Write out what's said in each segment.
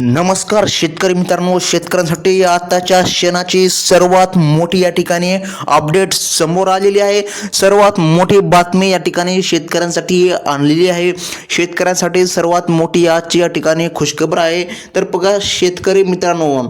नमस्कार शेतकरी मित्रांनो, शेतकऱ्यांसाठी आताच्या क्षणाची सर्वात मोठी या ठिकाणी अपडेट समोर आलेली आहे. सर्वात मोठी बातमी या ठिकाणी शेतकऱ्यांसाठी आणलेली आहे. शेतकऱ्यांसाठी सर्वात मोठी आजची या ठिकाणी खुशखबर आहे. तर बघा शेतकरी मित्रांनो,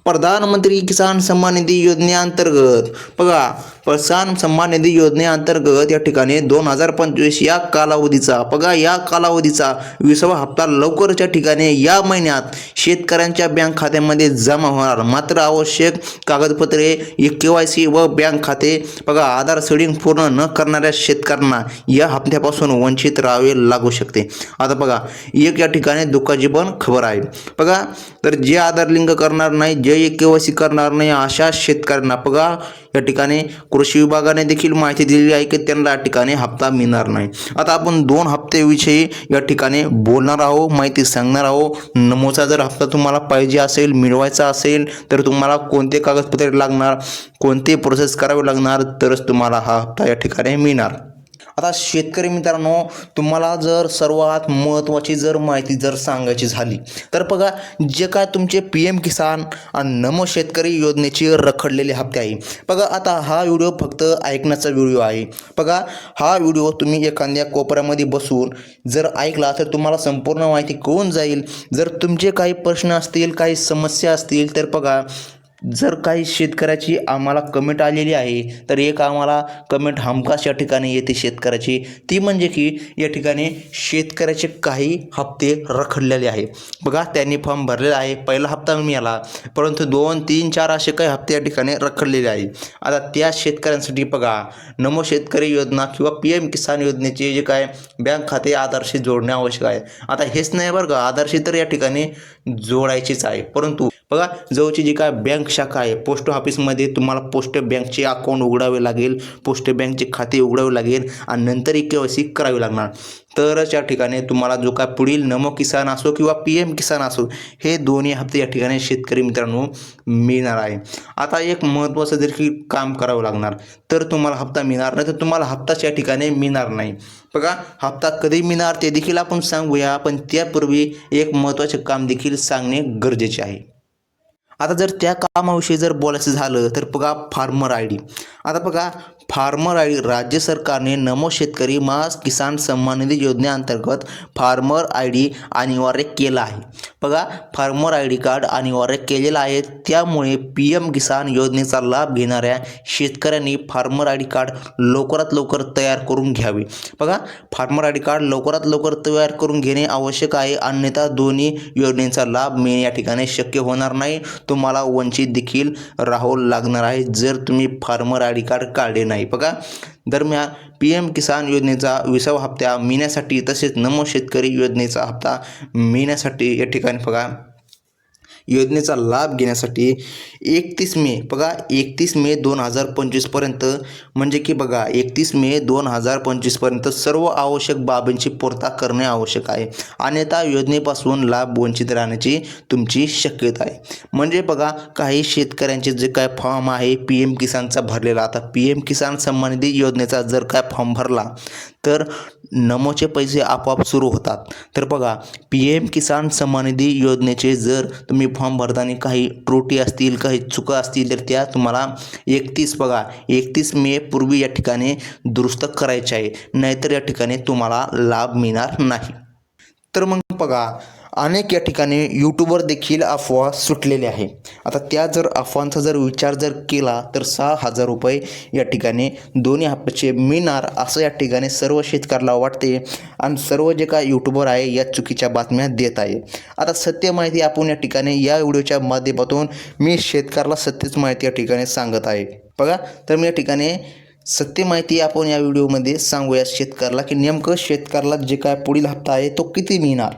प्रधानमंत्री किसान सन्मान निधी योजनेअंतर्गत बघा किसान सन्मान निधी योजनेअंतर्गत या ठिकाणी 2025 या कालावधीचा या कालावधीचा 20वा हप्ता लवकरच या ठिकाणी या महिन्यात शेतकऱ्यांच्या बँक खात्यामध्ये जमा होणार. मात्र आवश्यक कागदपत्रे KYC व बँक खाते आधार सेडिंग पूर्ण न करणाऱ्या शेतकऱ्यांना या हप्त्यापासून वंचित राहावे लागू शकते. आता एक या ठिकाणी दुःखाची पण खबर आहे. तर जे आधार लिंक करणार नाही, जे KYC करणार नाही अशा शेतकऱ्यांना या ठिकाणी कृषी विभागाने देखील माहिती दिलेली आहे की त्यांना या ठिकाणी हप्ता मिळणार नाही. आता आपण 2 हप्त्याविषयी या ठिकाणी बोलणार आहोत, माहिती सांगणार आहोत. नमोचा जर हप्ता तुम्हाला पाहिजे असेल, मिळवायचा असेल तर तुम्हाला कोणते कागदपत्रे लागणार, कोणते प्रोसेस करावे लागणार, तरच तुम्हाला हा हप्ता या ठिकाणी मिळणार. आता शेतकरी मित्रांनो, तुम्हाला जर सर्वात महत्त्वाची माहिती सांगायची झाली तर जे काय तुमचे PM किसान आणि नमो शेतकरी योजनेचे रखडलेले हप्ते आहे. आता हा व्हिडिओ फक्त ऐकण्याचा व्हिडिओ आहे. हा व्हिडिओ तुम्ही एखाद्या कोपऱ्यामध्ये बसून जर ऐकला तर तुम्हाला संपूर्ण माहिती कळून जाईल. जर तुमचे काही प्रश्न असतील, काही समस्या असतील तर जर काही शेतकऱ्याची आम्हाला कमेंट आलेली आहे तर एक आम्हाला कमेंट हमखास या ठिकाणी येते शेतकऱ्याची, ती म्हणजे की या ठिकाणी शेतकऱ्याचे काही हप्ते रखडलेले आहे. त्यांनी फॉर्म भरलेला आहे, पहिला हप्ता मिळाला परंतु 2, 3, 4 असे काही हप्ते या ठिकाणी रखडलेले आहे. आता त्या शेतकऱ्यांसाठी नमो शेतकरी योजना किंवा PM किसान योजनेचे जे काय बँक खाते आधारशी जोडणे आवश्यक आहे. आता हेच नाही आधारशी तर या ठिकाणी जोडायचीच आहे, परंतु जवळची जी काय बँक शाखा आहे, पोस्ट ऑफिसमध्ये तुम्हाला पोस्ट बँकचे अकाउंट उघडावे लागेल, पोस्ट बँकचे खाते उघडावे लागेल आणि नंतर KYC करावी लागणार. तरच या ठिकाणी तुम्हाला जो काय पुढील नमो किसान असो किंवा PM किसान असो हे दोन्ही हप्ते या ठिकाणी शेतकरी मित्रांनो मिळणार आहे. आता एक महत्त्वाचं देखील काम करावं लागणार तर तुम्हाला हप्ता मिळणार, नाही तर तुम्हाला हप्ताच या ठिकाणी मिळणार नाही. हप्ता कधी मिळणार ते देखील आपण सांगूया, पण त्यापूर्वी एक महत्त्वाचे काम देखील सांगणे गरजेचे आहे. आता जर त्या कामाविषयी बोलायचं झालं तर फार्मर ID. आता फार्मर ID राज्य सरकारने नमो शेतकरी किसान सन्मान निधी योजनेअंतर्गत फार्मर ID अनिवार्य केला आहे. फार्मर ID कार्ड अनिवार्य केलेलं आहे. त्यामुळे PM किसान योजनेचा लाभ घेणाऱ्या शेतकऱ्यांनी फार्मर ID कार्ड लवकरात लवकर तयार करून घ्यावे. फार्मर ID कार्ड लवकरात लवकर तयार करून घेणे आवश्यक आहे, अन्यथा दोन्ही योजनेचा लाभ मिळणे या ठिकाणी शक्य होणार नाही. तुम्हाला वंचित देखील राहावं लागणार आहे जर तुम्ही फार्मर ID कार्ड काढले नाही. दरम्यान PM किसान योजनेचा 20वा हप्ता मिळण्यासाठी तसेच नमो शेतकरी योजनेचा हप्ता मिळण्यासाठी या ठिकाणी योजनेचा लाभ घेण्यासाठी 31 मे 2025 पर्यंत म्हणजे की 31 मे 2025 पर्यंत सर्व आवश्यक बाबींची पूर्तता करणे आवश्यक आहे, अन्यथा योजनेपासून लाभ वंचित राहण्याची तुमची शक्यता आहे. म्हणजे काही शेतकऱ्यांचे जे काय फॉर्म आहे PM किसानचा भरलेला, आता PM किसान सन्मान निधी योजनेचा जर काय फॉर्म भरला तर नमोचे पैसे आपोआप सुरू होतात. तर PM किसान सन्मान निधी योजनेचे जर तुम्ही फॉर्म भरताना काही त्रुटी असतील, काही चुका असतील तर त्या तुम्हाला 31 मे पूर्वी या ठिकाणी दुरुस्त करायचे आहे, नाहीतर या ठिकाणी तुम्हाला लाभ मिळणार नाही. तर अनेक या ठिकाणी यूट्यूबवर देखील अफवा सुटलेले आहे. आता त्या अफवांचा विचार केला तर 6,000 रुपये या ठिकाणी दोन्ही हप्त्याचे मिळणार असं या ठिकाणी सर्व शेतकऱ्याला वाटते आणि सर्व जे काय यूट्यूबर आहे या चुकीच्या बातम्या देत आहे. आता सत्य माहिती आपण या ठिकाणी या व्हिडिओच्या माध्यमातून मी शेतकऱ्याला सत्यच माहिती या ठिकाणी सांगत आहे. तर मी या ठिकाणी सत्य माहिती आपण या व्हिडिओमध्ये सांगूया शेतकऱ्याला की नेमकं शेतकऱ्याला जे काय पुढील हप्ता आहे तो किती मिळणार,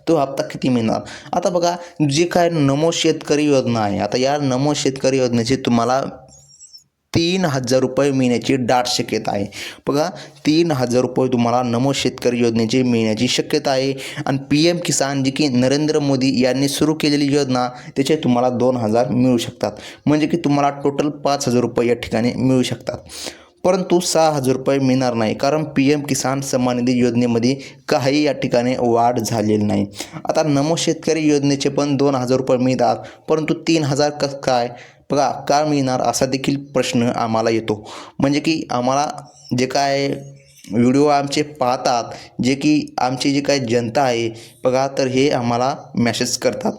तो हप्ता किती मिळणार. आता जे काय नमो शेतकरी योजना आहे, आता या नमो शेतकरी योजनेची तुम्हाला 3,000 रुपये मिळण्याची दाट शक्यता आहे. 3,000 रुपये तुम्हाला नमो शेतकरी योजनेची मिळण्याची शक्यता आहे आणि PM किसान जी की नरेंद्र मोदी यांनी सुरू केलेली योजना त्याचे तुम्हाला 2,000 मिळू शकतात, म्हणजे की तुम्हाला टोटल 5,000 रुपये या ठिकाणी मिळू शकतात. परंतु 6,000 रुपये मिळणार नाही, कारण PM किसान सन्मान निधी योजनेमध्ये काही या ठिकाणी वाढ झालेली नाही. आता नमो शेतकरी योजनेचे पण 2,000 रुपये मिळतात, परंतु 3,000 कसं काय बघा का मिळणार असा देखील प्रश्न आम्हाला येतो. म्हणजे की आम्हाला जे काय व्हिडिओ आमचे पाहतात, जे की आमची जी काही जनता आहे बघा, तर हे आम्हाला मेसेज करतात.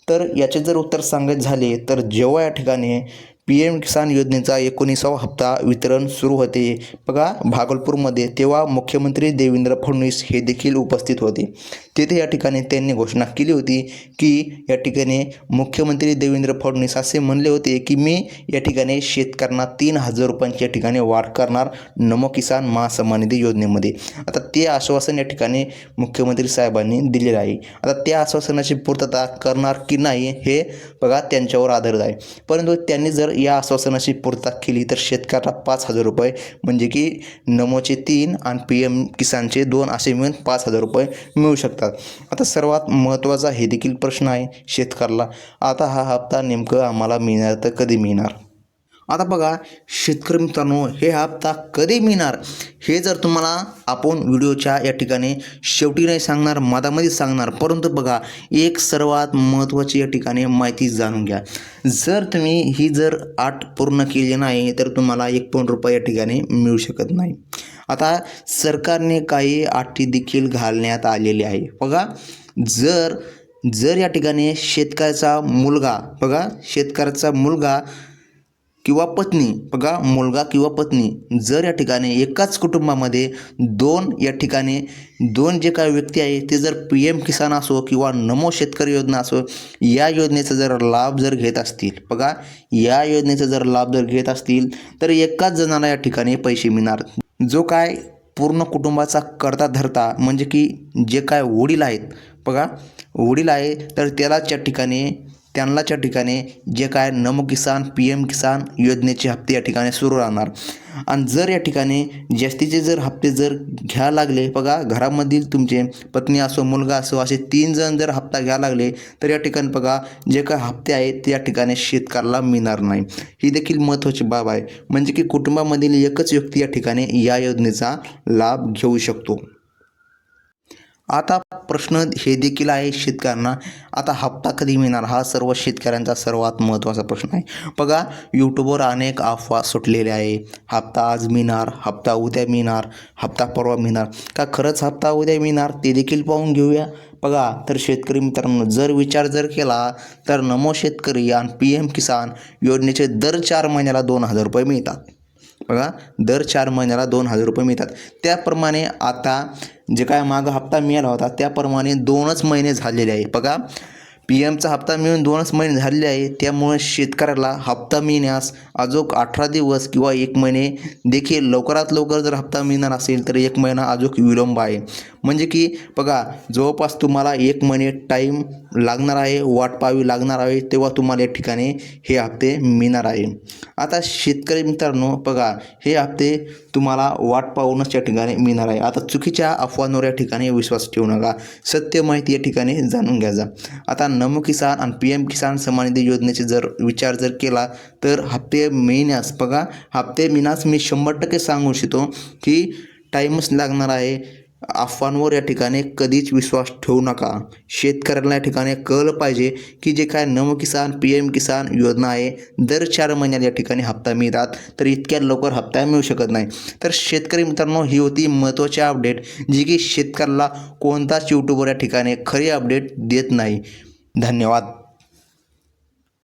तर याचे जर उत्तर सांगायचे झाले तर जेव्हा या ठिकाणी PM किसान योजनेचा 19वा हप्ता वितरण सुरू होते बघा भागलपूरमध्ये, तेव्हा मुख्यमंत्री देवेंद्र फडणवीस हे देखील उपस्थित होते. तेथे या ठिकाणी त्यांनी घोषणा केली होती की या ठिकाणी मुख्यमंत्री देवेंद्र फडणवीस असे म्हणले होते की मी या ठिकाणी शेतकऱ्यांना 3,000 रुपयांची या ठिकाणी वाढ करणार नमो किसान महासन्मान निधी योजनेमध्ये. आता ते आश्वासन या ठिकाणी मुख्यमंत्री साहेबांनी दिलेलं आहे. आता त्या आश्वासनाची पूर्तता करणार की नाही हे बघा त्यांच्यावर आधारित आहे. परंतु त्यांनी जर या आश्वासनाची पूर्तता केली तर शेतकऱ्याला 5,000 रुपये म्हणजे की नमोचे 3 आणि PM किसानचे 2 असे मिळून 5,000 रुपये मिळू शकतात. आता सर्वात महत्त्वाचा हे देखील प्रश्न आहे शेतकऱ्याला, आता हा हप्ता नेमकं आम्हाला मिळणार तर कधी मिळणार. आता बघा शेतकरी मित्रांनो, हे हप्ता कधी मिळणार हे जर तुम्हाला आपण व्हिडिओच्या या ठिकाणी शेवटी नाही सांगणार, मधामध्ये सांगणार. परंतु बघा एक सर्वात महत्त्वाची या ठिकाणी माहिती जाणून घ्या. जर तुम्ही ही जर अट पूर्ण केली नाही तर तुम्हाला 1 पण रुपये या ठिकाणी मिळू शकत नाही. आता सरकारने काही अटी देखील घालण्यात आलेली आहे बघा. जर या ठिकाणी शेतकऱ्याचा मुलगा बघा, शेतकऱ्याचा मुलगा किंवा पत्नी बघा, मुलगा किंवा पत्नी जर या ठिकाणी एकाच कुटुंबामध्ये या ठिकाणी दोन जे काही व्यक्ती आहे ते जर PM किसान असो किंवा नमो शेतकरी योजना असो, या योजनेचा जर लाभ जर घेत असतील बघा, या योजनेचा जर लाभ जर घेत असतील तर एकाच जणाला या ठिकाणी पैसे मिळणार. जो काय पूर्ण कुटुंबाचा करता धरता म्हणजे की जे काय वडील आहेत बघा, वडील आहे तर त्यालाच या ठिकाणी जे काय नमो किसान PM किसान योजनेचे हप्ते या ठिकाणी सुरू राहणार. आणि जर या ठिकाणी जास्तीचे जर हप्ते जर घ्यायला लागले बघा, घरामधील तुमचे पत्नी असो मुलगा असो असे 3 जण जर हप्ता घ्यायला लागले तर या ठिकाणी बघा जे काय हप्ते आहेत ते या ठिकाणी शेतकऱ्याला मिळणार नाही. ही देखील महत्त्वाची बाब आहे. म्हणजे की कुटुंबामधील एकच व्यक्ती या ठिकाणी या योजनेचा लाभ घेऊ शकतो. आता प्रश्न हे देखील आहे शेतकऱ्यांना, आता हप्ता कधी मिळणार हा सर्व शेतकऱ्यांचा सर्वात महत्त्वाचा प्रश्न आहे. बघा यूट्यूबवर अनेक अफवा सुटलेल्या आहे. हप्ता आज मिळणार, हप्ता उद्या मिळणार, हप्ता परवा मिळणार. का खरंच हप्ता उद्या मिळणार ते देखील पाहून घेऊया. बघा तर शेतकरी मित्रांनो, जर विचार केला तर नमो शेतकरी आणि PM किसान योजनेचे दर 4 महिन्याला 2,000 रुपये मिळतात. बघा दर 4 महिन्याला 2,000 रुपये मिळतात. त्याप्रमाणे आता जे काय मागं हप्ता मिळाला होता त्याप्रमाणे 2च महिने झालेले आहे. बघा PMचा हप्ता मिळून 2च महिने झालेले आहे. त्यामुळे शेतकऱ्याला हप्ता मिळण्यास अजून 18 दिवस किंवा 1 महिने देखील लवकरात लवकर जर हप्ता मिळणार असेल तर 1 महिना अजून विलंब आहे. म्हणजे की बघा जवळपास तुम्हाला 1 महिने टाईम लागणार आहे, वाट पाहावी लागणार आहे, तेव्हा तुम्हाला या ठिकाणी हे हप्ते मिळणार आहे. आता शेतकरी मित्रांनो बघा, हे हप्ते तुम्हाला वाट पाहूनच या ठिकाणी मिळणार आहे. आता चुकीच्या अफवांवर या ठिकाणी विश्वास ठेवू नका, सत्य माहिती या ठिकाणी जाणून घ्यायचा. आता नमो किसान आणि PM किसान सन्मान निधी योजनेचे जर विचार केला तर हप्ते मिळण्यास बघा, हप्ते मिळण्यास मी 100% सांगू इच्छितो की टाईमच लागणार आहे. अफवांवर या ठिकाणी कधीच विश्वास ठेवू नका. शेतकऱ्यांना या ठिकाणी कळलं पाहिजे की जे काय नमो किसान PM किसान योजना आहे दर 4 महिन्याला या ठिकाणी हप्ता मिळतात, तर इतक्या लवकर हप्ता मिळू शकत नाही. तर शेतकरी मित्रांनो, ही होती महत्त्वाची अपडेट जी की शेतकऱ्याला कोणताच यूट्यूबवर या ठिकाणी खरी अपडेट देत नाही. धन्यवाद.